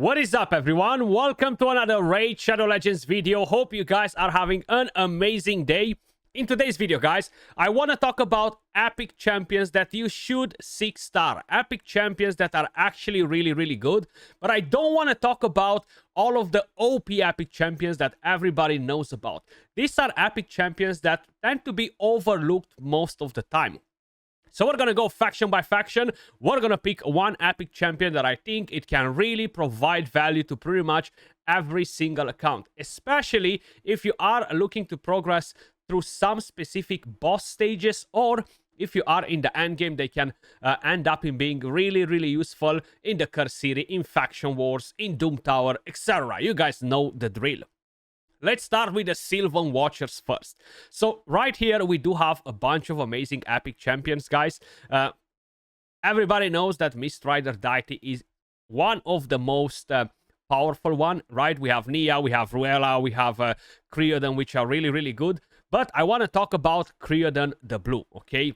What is up, everyone? Welcome to another Raid Shadow Legends video. Hope you guys are having an amazing day. In today's video, guys, I want to talk about epic champions that you should 6-star. Epic champions that are actually really good. But I don't want to talk about all of the OP epic champions that everybody knows about. These are epic champions that tend to be overlooked most of the time. So we're going to go faction by faction. We're going to pick one epic champion that I think it can really provide value to pretty much every single account. Especially if you are looking to progress through some specific boss stages, or if you are in the endgame, they can end up in being really useful in the Curse City, in Faction Wars, in Doom Tower, etc. You guys know the drill. Let's start with the Silven Watchers first. So right here, we do have a bunch of amazing epic champions, guys. Everybody knows that Mistrider deity is one of the most powerful one, right? We have Nia, we have Ruela, we have Creodon, which are really good. But I want to talk about Creodon the Blue, okay?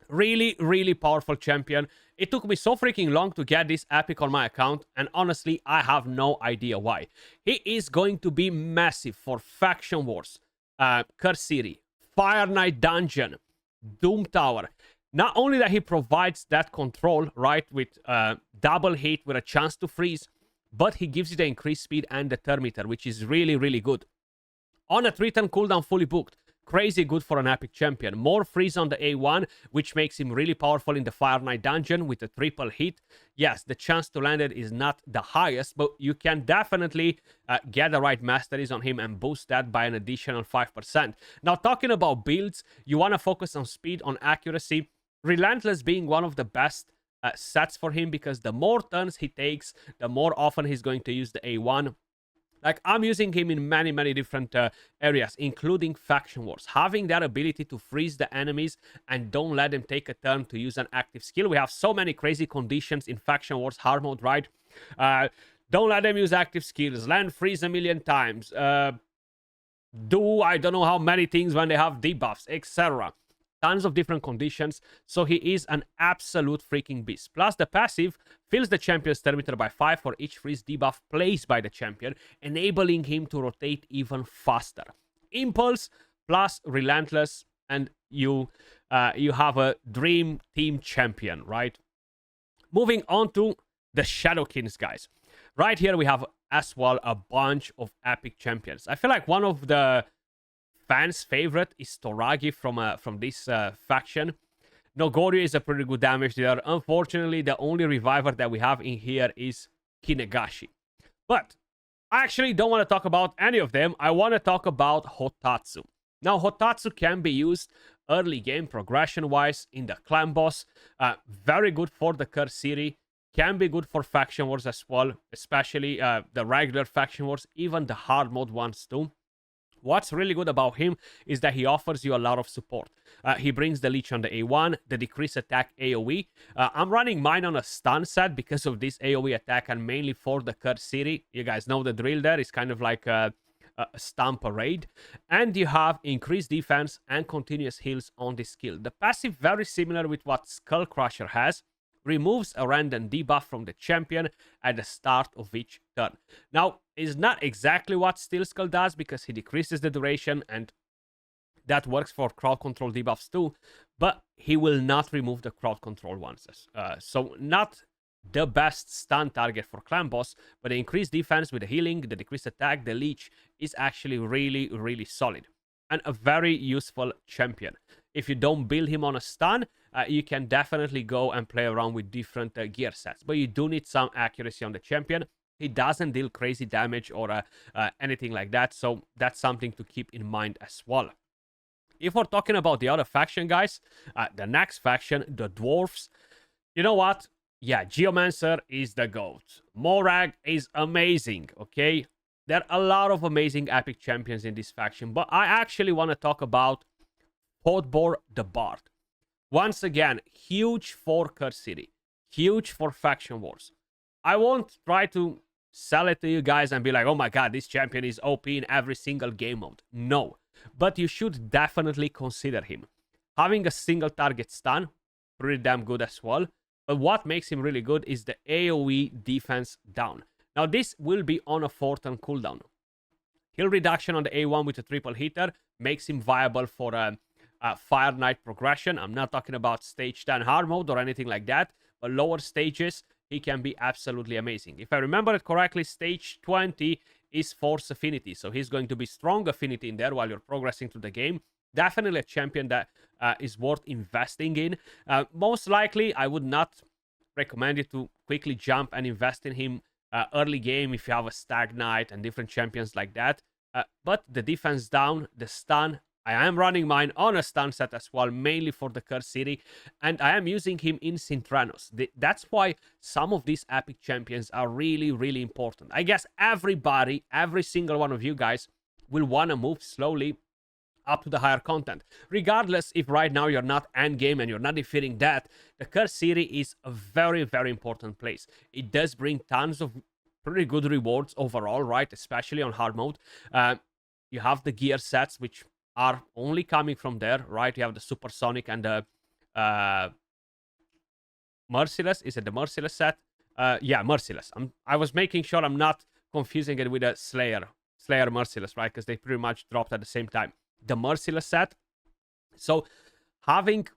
Really powerful champion. It took me so freaking long to get this epic on my account, and honestly, I have no idea why. He is going to be massive for Faction Wars, Curse City, Fire Knight Dungeon, Doom Tower. Not only that he provides that control, right, with double hit with a chance to freeze, but he gives you the increased speed and the turn meter, which is really good. On a 3-turn cooldown, fully booked. Crazy good for an epic champion. More freeze on the A1, which makes him really powerful in the Fire Knight dungeon with a triple hit. Yes, the chance to land it is not the highest, but you can definitely get the right masteries on him and boost that by an additional 5%. Now, talking about builds, you want to focus on speed, on accuracy. Relentless being one of the best sets for him, because the more turns he takes, the more often he's going to use the A1. Like, I'm using him in many different areas, including Faction Wars. Having that ability to freeze the enemies and don't let them take a turn to use an active skill. We have so many crazy conditions in Faction Wars hard mode, right? Don't let them use active skills. Land freeze a million times. Do I don't know how many things when they have debuffs, etc. Tons of different conditions, so he is an absolute freaking beast. Plus, the passive fills the champion's turn meter by 5 for each freeze debuff placed by the champion, enabling him to rotate even faster. Impulse plus Relentless, and you have a dream team champion, right? Moving on to the Shadowkins, guys. Right here, we have as well a bunch of epic champions. I feel like one of the fans' favorite is Toragi from this faction. Nogorio is a pretty good damage dealer. Unfortunately, the only reviver that we have in here is Kinegashi. But I actually don't want to talk about any of them. I want to talk about Hotatsu. Now, Hotatsu can be used early game progression-wise in the clan boss. Very good for the Curse City. Can be good for Faction Wars as well, especially the regular Faction Wars, even the hard mode ones too. What's really good about him is that he offers you a lot of support. He brings the leech on the A1, the decrease attack AoE. I'm running mine on a stun set because of this AoE attack, and mainly for the Curse City. You guys know the drill there. It's kind of like a stun parade. And you have increased defense and continuous heals on this skill. The passive, very similar with what Skull Crusher has. Removes a random debuff from the champion at the start of each turn. Now, it's not exactly what Steel Skull does, because he decreases the duration, and that works for crowd control debuffs too, but he will not remove the crowd control ones. So not the best stun target for clan boss, but the increased defense with the healing, the decreased attack, the leech is actually really solid. And a very useful champion. If you don't build him on a stun, you can definitely go and play around with different gear sets. But you do need some accuracy on the champion. He doesn't deal crazy damage or anything like that. So that's something to keep in mind as well. If we're talking about the other faction, guys, the next faction, the Dwarfs. You know what? Yeah, Geomancer is the GOAT. Morag is amazing, okay? There are a lot of amazing epic champions in this faction, but I actually want to talk about Podbor the Bard. Once again, huge for Curse City, huge for Faction Wars. I won't try to sell it to you guys and be like, oh my god, this champion is OP in every single game mode. No, but you should definitely consider him. Having a single target stun, pretty damn good as well. But what makes him really good is the AoE defense down. Now, this will be on a 4-turn cooldown. Heal reduction on the A1 with a triple hitter makes him viable for a Fire Knight progression. I'm not talking about stage 10 hard mode or anything like that, but lower stages, he can be absolutely amazing. If I remember it correctly, stage 20 is Force Affinity, so he's going to be strong affinity in there while you're progressing through the game. Definitely a champion that is worth investing in. Most likely, I would not recommend you to quickly jump and invest in him early game if you have a Stag Knight and different champions like that. But the defense down, the stun, I am running mine on a stun set as well, mainly for the Curse City, and I am using him in Sintranos. That's why some of these epic champions are really, really important. I guess everybody, every single one of you guys will want to move slowly up to the higher content. Regardless if right now you're not endgame and you're not defeating that, the Curse City is a very, very important place. It does bring tons of pretty good rewards overall, right? Especially on hard mode. You have the gear sets, which are only coming from there, right? You have the Supersonic and the Merciless. Is it the Merciless set? Yeah, Merciless. I was making sure I'm not confusing it with a Slayer Merciless, right? Because they pretty much dropped at the same time. The Merciless set. So having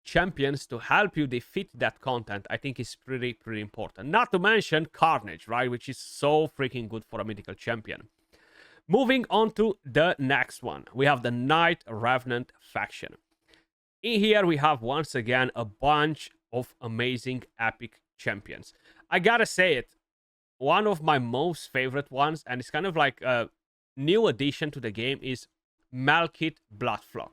champions to help you defeat that content, I think is pretty important. Not to mention Carnage, right? Which is so freaking good for a mythical champion. Moving on to the next one. We have the Knight Revenant faction. In here, we have once again a bunch of amazing epic champions. I gotta say it, one of my most favorite ones, and it's kind of like a new addition to the game, is Malekith Bloodflock.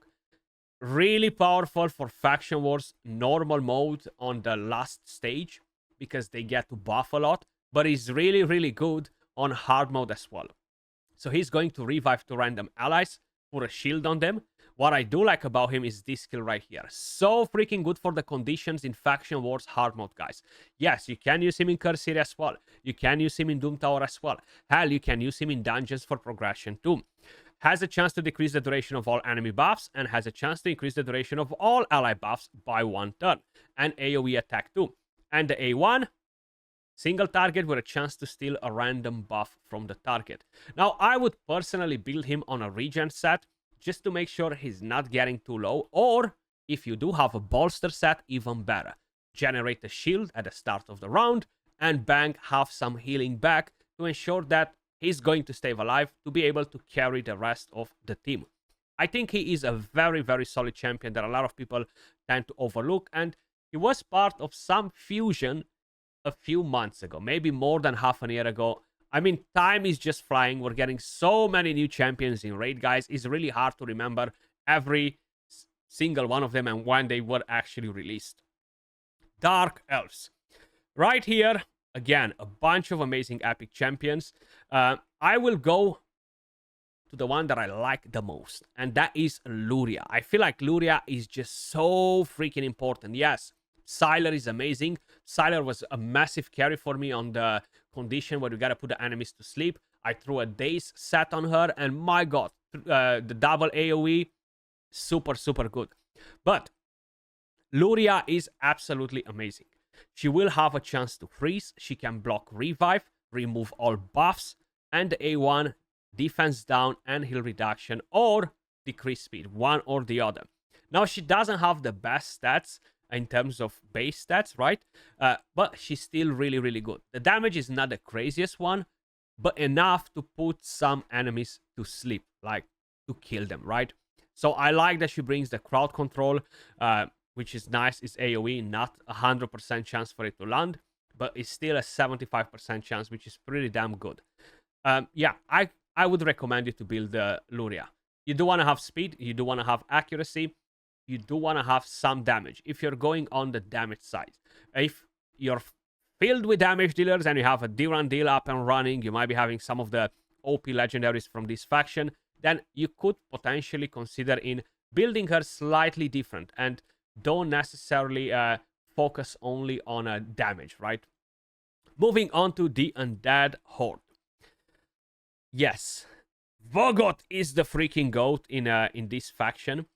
Really powerful for Faction Wars normal mode on the last stage, because they get to buff a lot, but he's really, really good on hard mode as well. So he's going to revive to random allies, put a shield on them. What I do like about him is this skill right here. So freaking good for the conditions in Faction Wars hard mode, guys. Yes, you can use him in Curse City as well. You can use him in Doom Tower as well. Hell, you can use him in dungeons for progression too. Has a chance to decrease the duration of all enemy buffs, and has a chance to increase the duration of all ally buffs by 1 turn. And AoE attack too. And the A1, single target with a chance to steal a random buff from the target. Now, I would personally build him on a regen set, just to make sure he's not getting too low. Or, if you do have a bolster set, even better. Generate a shield at the start of the round, and bang, have some healing back to ensure that he's going to stay alive to be able to carry the rest of the team. I think he is a very, very solid champion that a lot of people tend to overlook, and he was part of some fusion a few months ago, maybe more than half a year ago. I mean, time is just flying. We're getting so many new champions in Raid, guys. It's really hard to remember every single one of them and when they were actually released. Dark Elves. Right here, again, a bunch of amazing epic champions. I will go to the one that I like the most, and that is Luria. I feel like Luria is just so freaking important. Yes, Sylar is amazing. Sylar was a massive carry for me on the condition where you gotta put the enemies to sleep. I threw a Daze set on her, and my god, the double AoE, super, super good. But Luria is absolutely amazing. She will have a chance to freeze. She can block revive, remove all buffs, and the A1, defense down and heal reduction, or decrease speed, one or the other. Now, she doesn't have the best stats in terms of base stats, right? But she's still really, really good. The damage is not the craziest one, but enough to put some enemies to sleep, like to kill them, right? So I like that she brings the crowd control, which is nice. It's AoE, not 100% chance for it to land, but it's still a 75% chance, which is pretty damn good. Yeah, I would recommend you to build Luria. You do want to have speed, you do want to have accuracy, you do want to have some damage if you're going on the damage side. If you're filled with damage dealers and you have a D-Run deal up and running, you might be having some of the OP legendaries from this faction, then you could potentially consider in building her slightly different and don't necessarily focus only on damage, right? Moving on to the Undead Horde. Yes, Vogot is the freaking GOAT in this faction.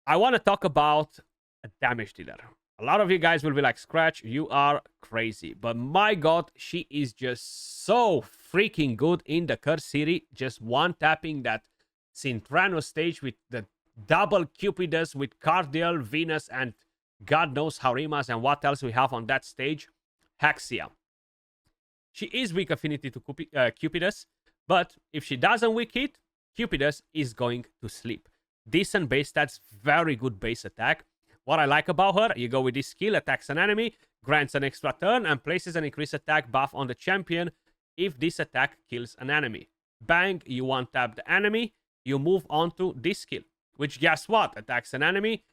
I want to talk about a damage dealer. A lot of you guys will be like, Skratch, you are crazy. But my god, she is just so freaking good in the Curse City. Just one-tapping that Sintrano stage with the double Cupidus with Cardial, Venus, and God knows Harimas and what else we have on that stage. Hexia. She is weak affinity to Cupidus, but if she doesn't weak it, Cupidus is going to sleep. Decent base stats, very good base attack. What I like about her, you go with this skill, attacks an enemy, grants an extra turn, and places an increased attack buff on the champion if this attack kills an enemy. Bang, you one-tap the enemy, you move on to this skill, which guess what? Attacks an enemy,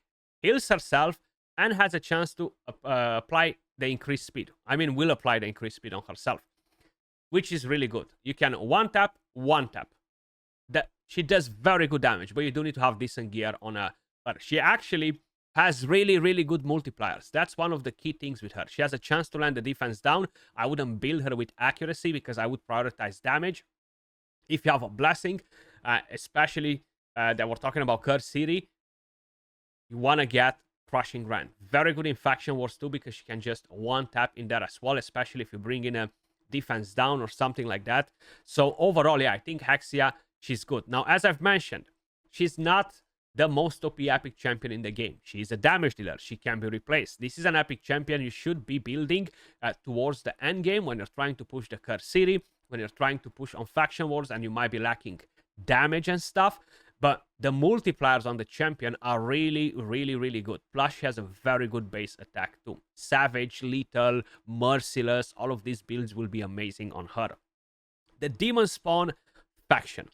heals herself, and has a chance to apply the increased speed. I mean, will apply the increased speed on herself, which is really good. You can one-tap. She does very good damage, but you do need to have decent gear on her. But she actually has really, really good multipliers. That's one of the key things with her. She has a chance to land the defense down. I wouldn't build her with accuracy because I would prioritize damage. If you have a blessing, especially that we're talking about Curse City, you want to get Crushing Rend. Very good in Faction Wars too, because she can just one-tap in there as well, especially if you bring in a defense down or something like that. So overall, yeah, I think Hexia, she's good. Now, as I've mentioned, she's not the most OP epic champion in the game. She is a damage dealer. She can be replaced. This is an epic champion you should be building towards the end game when you're trying to push the Curse City, when you're trying to push on Faction Wars and you might be lacking damage and stuff. But the multipliers on the champion are really, really, really good. Plus, she has a very good base attack too. Savage, Lethal, Merciless, all of these builds will be amazing on her. The Demon Spawn faction.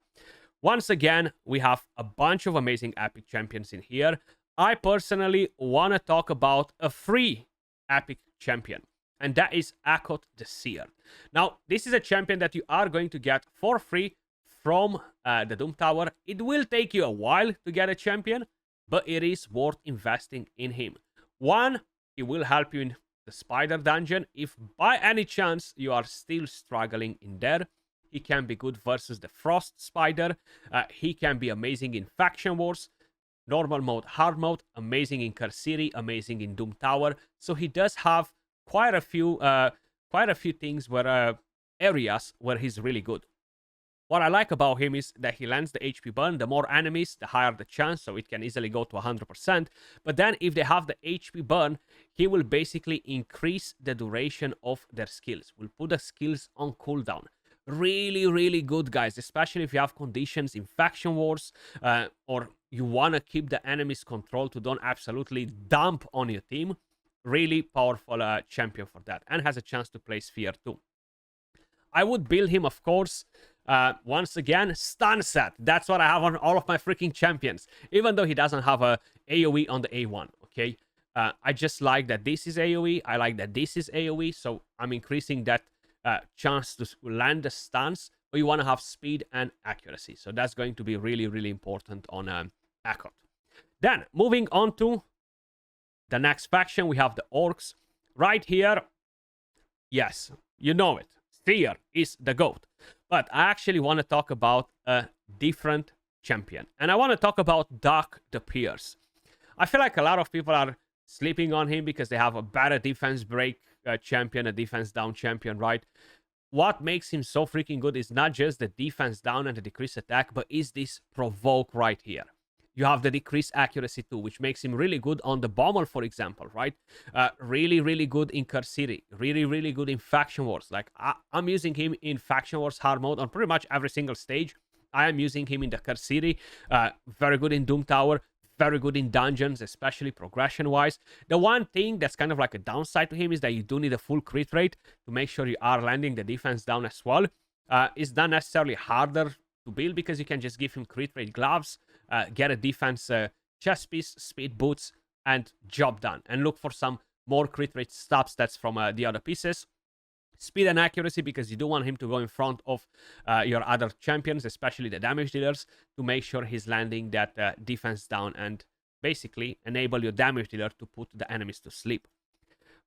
Once again, we have a bunch of amazing epic champions in here. I personally want to talk about a free epic champion, and that is Akot the Seer. Now, this is a champion that you are going to get for free from the Doom Tower. It will take you a while to get a champion, but it is worth investing in him. One, he will help you in the Spider Dungeon. If by any chance you are still struggling in there, he can be good versus the Frost Spider. He can be amazing in Faction Wars, normal mode, hard mode, amazing in Curse City, amazing in Doom Tower. So he does have quite a few things where areas where he's really good. What I like about him is that he lands the HP burn. The more enemies, the higher the chance, so it can easily go to 100%. But then if they have the HP burn, he will basically increase the duration of their skills. Will put the skills on cooldown. Really, really good, guys, especially if you have conditions in Faction Wars or you want to keep the enemy's control to don't absolutely dump on your team. Really powerful champion for that, and has a chance to play Sphere too. I would build him, of course, once again, stun set. That's what I have on all of my freaking champions, even though he doesn't have a AoE on the A1, okay? I just like that this is AoE. I like that this is AoE, so I'm increasing that chance to land the stuns, but you want to have speed and accuracy. So that's going to be really, really important on Akot. Then, moving on to the next faction, we have the Orcs. Right here, yes, you know it. Seer is the GOAT. But I actually want to talk about a different champion. And I want to talk about Doc the Pierce. I feel like a lot of people are sleeping on him because they have a better defense break champion, a defense down champion, right? What makes him so freaking good is not just the defense down and the decreased attack, but is this provoke right here. You have the decreased accuracy too, which makes him really good on the Bommel, for example, right? Really, really good in Curse City. Really, really good in Faction Wars. Like, I'm using him in Faction Wars hard mode on pretty much every single stage. I am using him in the Curse City. Very good in Doom Tower. Very good in dungeons, especially progression-wise. The one thing that's kind of like a downside to him is that you do need a full crit rate to make sure you are landing the defense down as well. It's not necessarily harder to build because you can just give him crit rate gloves, get a defense chest piece, speed boots, and job done. And look for some more crit rate stats that's from the other pieces. Speed and accuracy, because you do want him to go in front of your other champions, especially the damage dealers, to make sure he's landing that defense down and basically enable your damage dealer to put the enemies to sleep.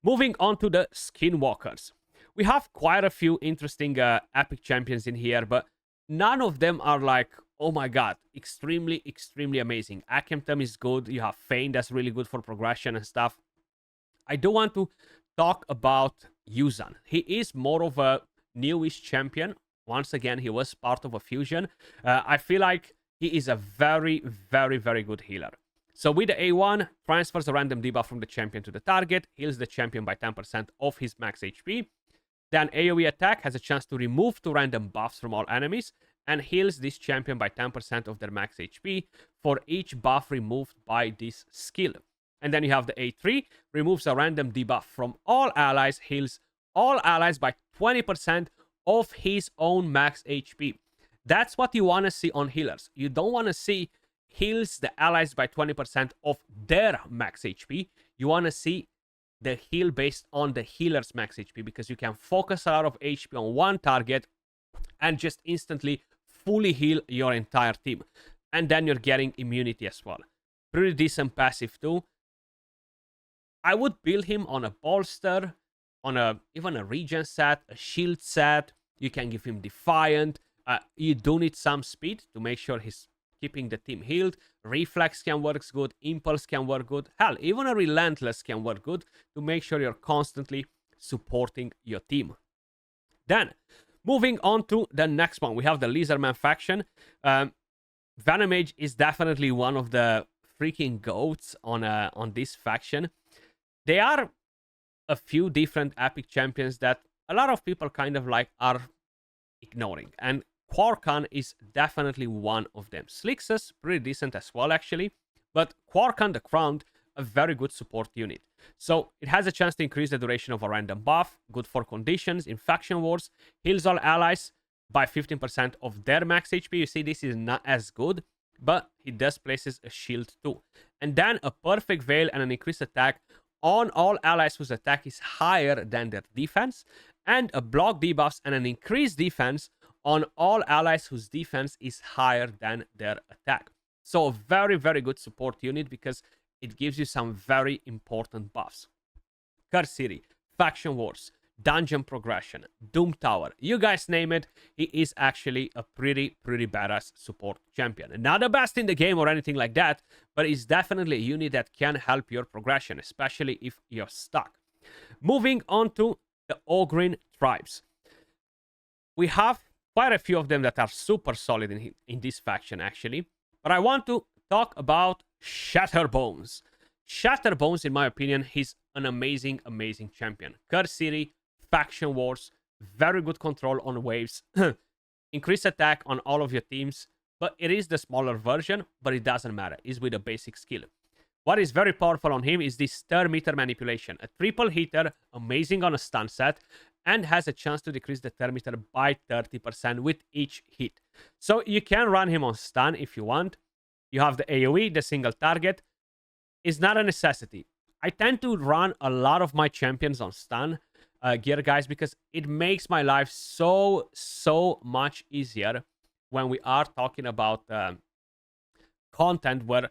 Moving on to the Skinwalkers. We have quite a few interesting epic champions in here, but none of them are like, oh my god, extremely, extremely amazing. Akemtum is good. You have Fane, that's really good for progression and stuff. I do want to talk about Yuzan. He is more of a newish champion. Once again, he was part of a fusion. I feel like he is a very, very, very good healer. So with the A1, transfers a random debuff from the champion to the target, heals the champion by 10% of his max HP. Then AoE attack has a chance to remove 2 random buffs from all enemies and heals this champion by 10% of their max HP for each buff removed by this skill. And then you have the A3, removes a random debuff from all allies, heals all allies by 20% of his own max HP. That's what you want to see on healers. You don't want to see heals the allies by 20% of their max HP. You want to see the heal based on the healer's max HP, because you can focus a lot of HP on one target and just instantly fully heal your entire team. And then you're getting immunity as well. Pretty decent passive too. I would build him on a bolster, on even a regen set, a shield set. You can give him Defiant. You do need some speed to make sure he's keeping the team healed. Reflex can work good. Impulse can work good. Hell, even a Relentless can work good to make sure you're constantly supporting your team. Then, moving on to the next one, we have the Lizardman faction. Venomage is definitely one of the freaking goats on this faction. There are a few different epic champions that a lot of people kind of like are ignoring, and Quarkan is definitely one of them. Slixus, pretty decent as well actually, but Quarkan the Crowned, a very good support unit. So it has a chance to increase the duration of a random buff, good for conditions in faction wars, heals all allies by 15% of their max HP. You see, this is not as good, but he does places a shield too. And then a perfect veil and an increased attack on all allies whose attack is higher than their defense, and a block debuffs and an increased defense on all allies whose defense is higher than their attack. So a very, very good support unit because it gives you some very important buffs. Curse City, Faction Wars, Dungeon Progression, Doom Tower, you guys name it, he is actually a pretty badass support champion. Not the best in the game or anything like that, but he's definitely a unit that can help your progression, especially if you're stuck. Moving on to the Ogryn tribes. We have quite a few of them that are super solid in this faction actually, but I want to talk about Shatterbones. Shatterbones, in my opinion, he's an amazing champion. Curse City, Faction Wars, very good control on waves, increased attack on all of your teams, but it is the smaller version, but it doesn't matter. It's with a basic skill. What is very powerful on him is this stir meter manipulation, a triple hitter, amazing on a stun set, and has a chance to decrease the turn meter by 30% with each hit. So you can run him on stun if you want. You have the AoE, the single target. It's not a necessity. I tend to run a lot of my champions on stun gear, guys, because it makes my life so much easier when we are talking about content where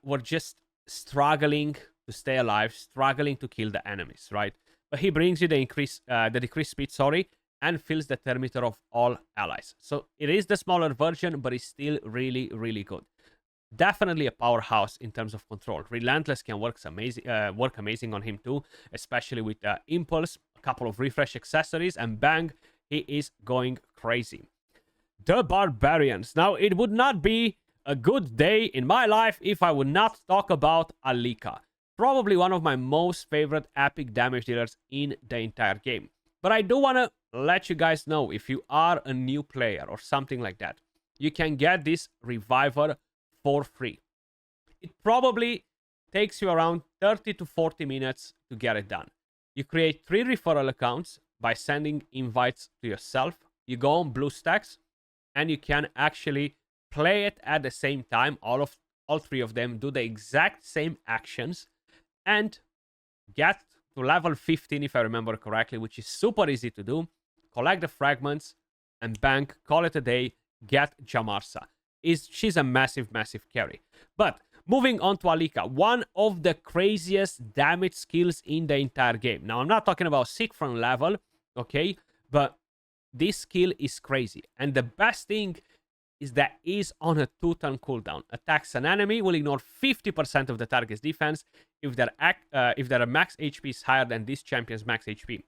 we're just struggling to stay alive, struggling to kill the enemies, right? But he brings you the decreased speed, and fills the turn meter of all allies. So it is the smaller version, but it's still really good. Definitely a powerhouse in terms of control. Relentless can work amazing on him too, especially with Impulse, a couple of refresh accessories, and bang, he is going crazy. The Barbarians. Now, it would not be a good day in my life if I would not talk about Alika. Probably one of my most favorite epic damage dealers in the entire game. But I do want to let you guys know, if you are a new player or something like that, you can get this Reviver for free. It probably takes you around 30 to 40 minutes to get it done. You create 3 referral accounts by sending invites to yourself. You go on BlueStacks, and you can actually play it at the same time. All 3 of them do the exact same actions and get to level 15, if I remember correctly, which is super easy to do. Collect the fragments and bang, call it a day, get Jamarsa. She's a massive carry. But moving on to Alika, one of the craziest damage skills in the entire game. Now, I'm not talking about Siegfried level, okay? But this skill is crazy. And the best thing is that is on a 2-turn cooldown. Attacks an enemy, will ignore 50% of the target's defense if their max HP is higher than this champion's max HP.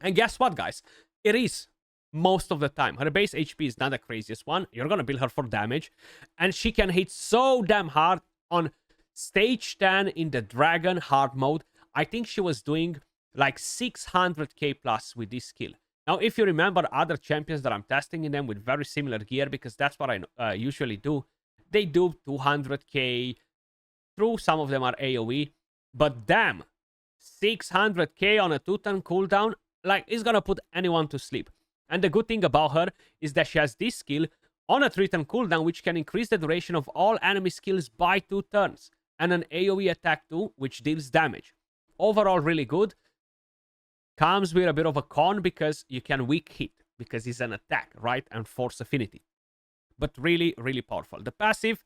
And guess what, guys? It is most of the time. Her base HP is not the craziest one. You're gonna build her for damage. And she can hit so damn hard on stage 10 in the Dragon hard mode. I think she was doing like 600k plus with this skill. Now, if you remember other champions that I'm testing in them with very similar gear, because that's what I usually do, they do 200k. True, some of them are AoE, but damn, 600k on a 2-turn cooldown, like, it's gonna put anyone to sleep. And the good thing about her is that she has this skill on a 3-turn cooldown, which can increase the duration of all enemy skills by 2 turns, and an AoE attack too, which deals damage. Overall, really good. Comes with a bit of a con because you can weak hit, because it's an attack, right? And force affinity. But really, really powerful. The passive,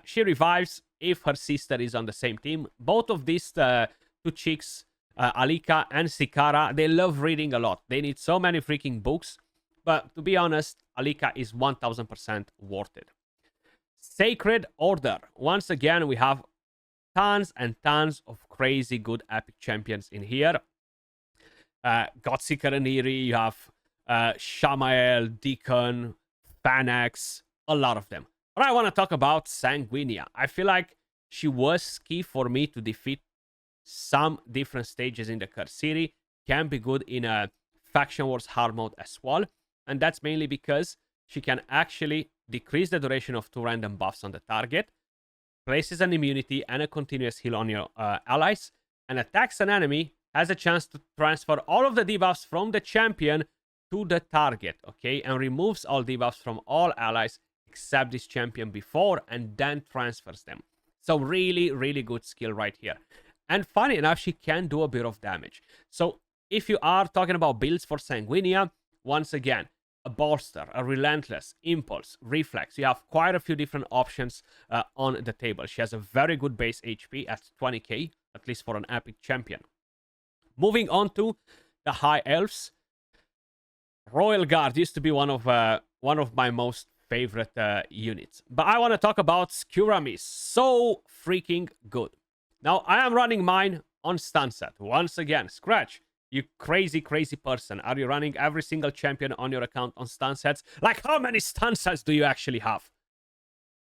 she revives if her sister is on the same team. Both of these two chicks, Alika and Sikara, they love reading a lot. They need so many freaking books. But to be honest, Alika is 1000% worth it. Sacred Order. Once again, we have tons and tons of crazy good epic champions in here. Godseeker and Eerie, you have Shamael, Deacon, Phanex, a lot of them. But I want to talk about Sanguinia. I feel like she was key for me to defeat some different stages in the Curse City. Can be good in a Faction Wars hard mode as well. And that's mainly because she can actually decrease the duration of 2 random buffs on the target, places an immunity and a continuous heal on your allies, and attacks an enemy, has a chance to transfer all of the debuffs from the champion to the target, okay? And removes all debuffs from all allies except this champion before, and then transfers them. So really, really good skill right here. And funny enough, she can do a bit of damage. So if you are talking about builds for Sanguinia, once again, a Bolster, a Relentless, Impulse, Reflex. You have quite a few different options on the table. She has a very good base HP at 20k, at least for an epic champion. Moving on to the High Elves. Royal Guard used to be one of my most favorite units. But I want to talk about Skuramis. So freaking good. Now, I am running mine on stun set. Once again, Skratch, you crazy, crazy person. Are you running every single champion on your account on stun sets? Like, how many stun sets do you actually have?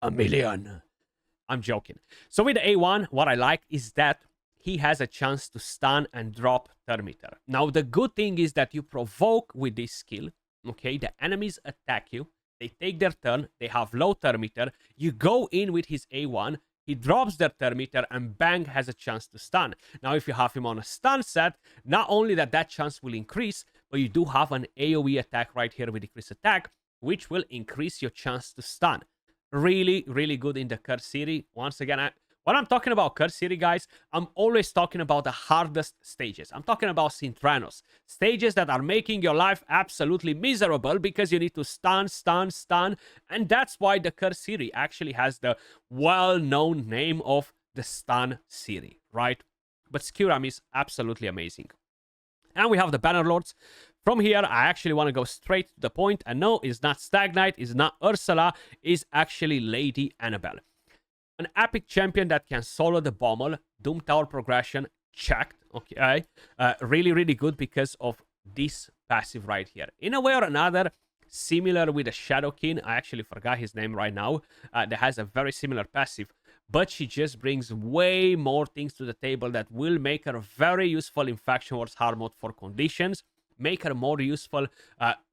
1 million. I'm joking. So with the A1, what I like is that he has a chance to stun and drop Thermiter. Now, the good thing is that you provoke with this skill, okay? The enemies attack you. They take their turn. They have low Thermiter. You go in with his A1. He drops their Thermiter and bang, has a chance to stun. Now, if you have him on a stun set, not only that chance will increase, but you do have an AoE attack right here with decreased attack, which will increase your chance to stun. Really, really good in the Curse City. Once again, when I'm talking about Curse City, guys, I'm always talking about the hardest stages. I'm talking about Sintranos. Stages that are making your life absolutely miserable because you need to stun. And that's why the Curse City actually has the well-known name of the Stun City, right? But Skuramis is absolutely amazing. And we have the Bannerlords. From here, I actually want to go straight to the point. And no, it's not Stag Knight, it's not Ursula, it's actually Lady Annabelle. An epic champion that can solo the Bommel. Doom Tower progression, checked. Okay, really, really good because of this passive right here. In a way or another, similar with the Shadowkin. I actually forgot his name right now. That has a very similar passive. But she just brings way more things to the table that will make her very useful in Faction Wars hard mode for conditions. Make her more useful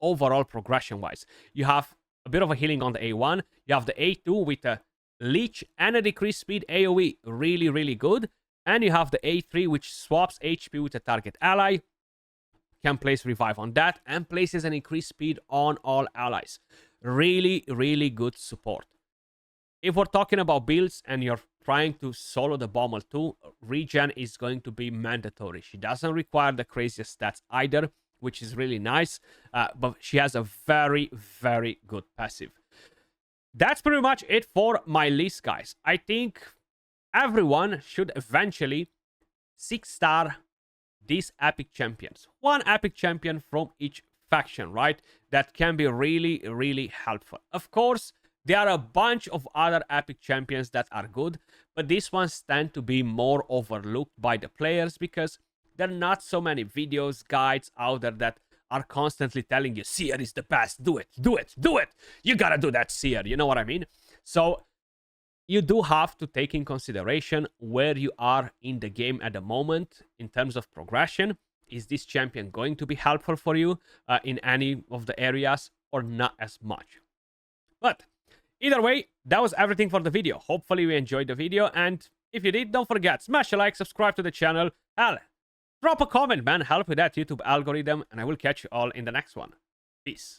overall progression-wise. You have a bit of a healing on the A1. You have the A2 with a Leech and a decreased speed AoE, really, really good. And you have the A3, which swaps HP with a target ally. Can place revive on that and places an increased speed on all allies. Really, really good support. If we're talking about builds and you're trying to solo the Bommel too, regen is going to be mandatory. She doesn't require the craziest stats either, which is really nice. But she has a very, very good passive. That's pretty much it for my list, guys. I think everyone should eventually 6-star these epic champions. One epic champion from each faction, right? That can be really, really helpful. Of course, there are a bunch of other epic champions that are good, but these ones tend to be more overlooked by the players because there are not so many videos, guides out there that are constantly telling you, Seer is the best, do it, do it, do it. You gotta do that, Seer, you know what I mean? So you do have to take in consideration where you are in the game at the moment in terms of progression. Is this champion going to be helpful for you in any of the areas or not as much? But either way, that was everything for the video. Hopefully you enjoyed the video, and if you did, don't forget, smash a like, subscribe to the channel, hell, drop a comment, man, help with that YouTube algorithm, and I will catch you all in the next one. Peace.